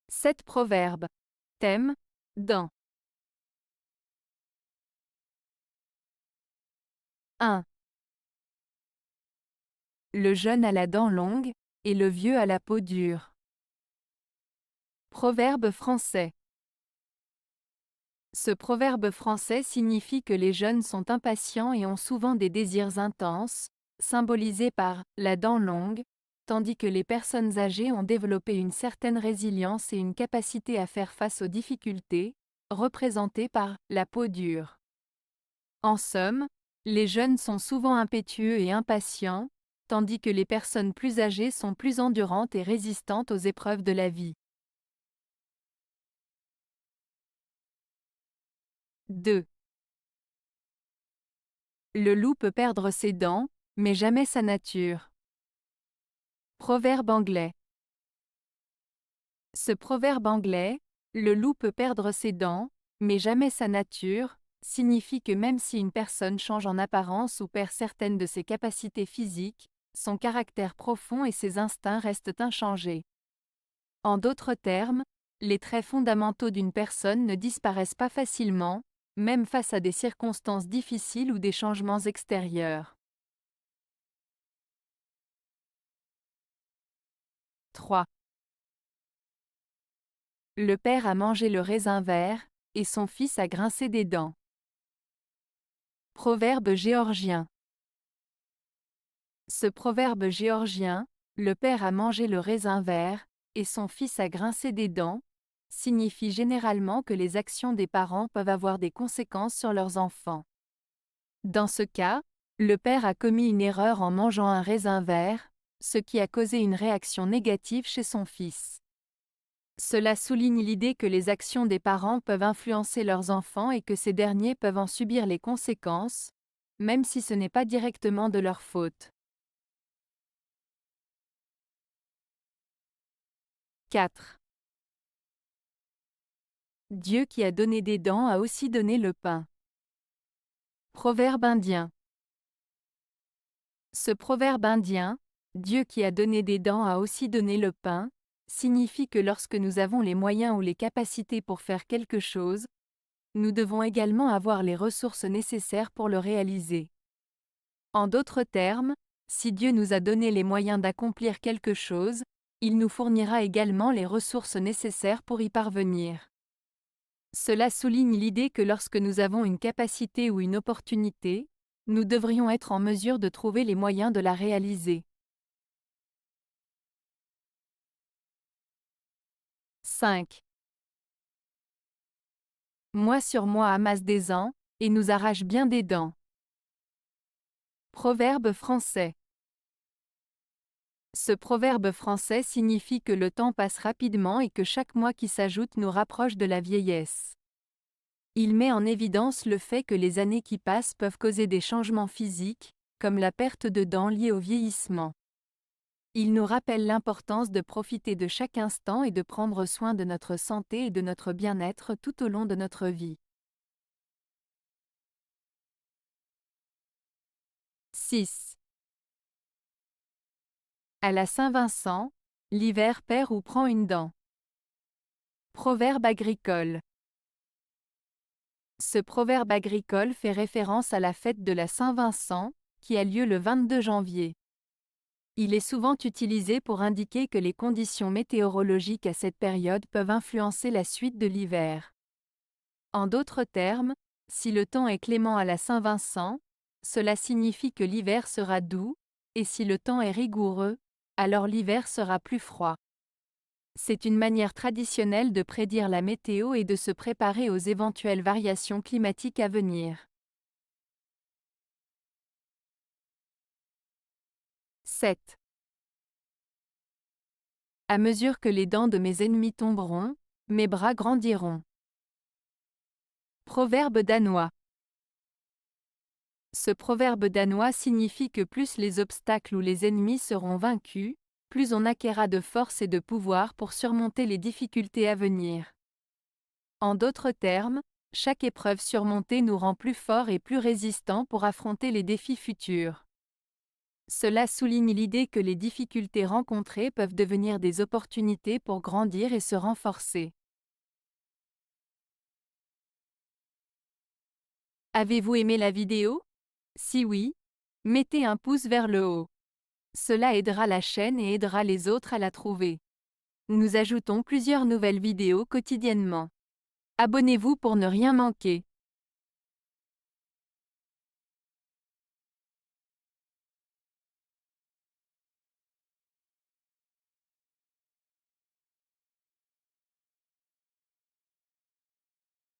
7 proverbes. Thème. Dents. 1. Le jeune a la dent longue, et le vieux a la peau dure. Proverbe français. Ce proverbe français signifie que les jeunes sont impatients et ont souvent des désirs intenses, symbolisés par la dent longue, tandis que les personnes âgées ont développé une certaine résilience et une capacité à faire face aux difficultés, représentées par la peau dure. En somme, les jeunes sont souvent impétueux et impatients, tandis que les personnes plus âgées sont plus endurantes et résistantes aux épreuves de la vie. 2. Le loup peut perdre ses dents, mais jamais sa nature. Proverbe anglais. Ce proverbe anglais, le loup peut perdre ses dents, mais jamais sa nature, signifie que même si une personne change en apparence ou perd certaines de ses capacités physiques, son caractère profond et ses instincts restent inchangés. En d'autres termes, les traits fondamentaux d'une personne ne disparaissent pas facilement, même face à des circonstances difficiles ou des changements extérieurs. 3. Le père a mangé le raisin vert, et son fils a grincé des dents. Proverbe géorgien. Ce proverbe géorgien, le père a mangé le raisin vert, et son fils a grincé des dents, signifie généralement que les actions des parents peuvent avoir des conséquences sur leurs enfants. Dans ce cas, le père a commis une erreur en mangeant un raisin vert, ce qui a causé une réaction négative chez son fils. Cela souligne l'idée que les actions des parents peuvent influencer leurs enfants et que ces derniers peuvent en subir les conséquences, même si ce n'est pas directement de leur faute. 4. Dieu qui a donné des dents a aussi donné le pain. Proverbe indien. Ce proverbe indien, Dieu qui a donné des dents a aussi donné le pain, signifie que lorsque nous avons les moyens ou les capacités pour faire quelque chose, nous devons également avoir les ressources nécessaires pour le réaliser. En d'autres termes, si Dieu nous a donné les moyens d'accomplir quelque chose, il nous fournira également les ressources nécessaires pour y parvenir. Cela souligne l'idée que lorsque nous avons une capacité ou une opportunité, nous devrions être en mesure de trouver les moyens de la réaliser. 5. Mois sur mois amasse des ans, et nous arrache bien des dents. Proverbe français. Ce proverbe français signifie que le temps passe rapidement et que chaque mois qui s'ajoute nous rapproche de la vieillesse. Il met en évidence le fait que les années qui passent peuvent causer des changements physiques, comme la perte de dents liée au vieillissement. Il nous rappelle l'importance de profiter de chaque instant et de prendre soin de notre santé et de notre bien-être tout au long de notre vie. 6. À la Saint-Vincent, l'hiver perd ou prend une dent. Proverbe agricole. Ce proverbe agricole fait référence à la fête de la Saint-Vincent, qui a lieu le 22 janvier. Il est souvent utilisé pour indiquer que les conditions météorologiques à cette période peuvent influencer la suite de l'hiver. En d'autres termes, si le temps est clément à la Saint-Vincent, cela signifie que l'hiver sera doux, et si le temps est rigoureux, alors l'hiver sera plus froid. C'est une manière traditionnelle de prédire la météo et de se préparer aux éventuelles variations climatiques à venir. 7. À mesure que les dents de mes ennemis tomberont, mes bras grandiront. Proverbe danois. Ce proverbe danois signifie que plus les obstacles ou les ennemis seront vaincus, plus on acquérera de force et de pouvoir pour surmonter les difficultés à venir. En d'autres termes, chaque épreuve surmontée nous rend plus forts et plus résistants pour affronter les défis futurs. Cela souligne l'idée que les difficultés rencontrées peuvent devenir des opportunités pour grandir et se renforcer. Avez-vous aimé la vidéo? Si oui, mettez un pouce vers le haut. Cela aidera la chaîne et aidera les autres à la trouver. Nous ajoutons plusieurs nouvelles vidéos quotidiennement. Abonnez-vous pour ne rien manquer.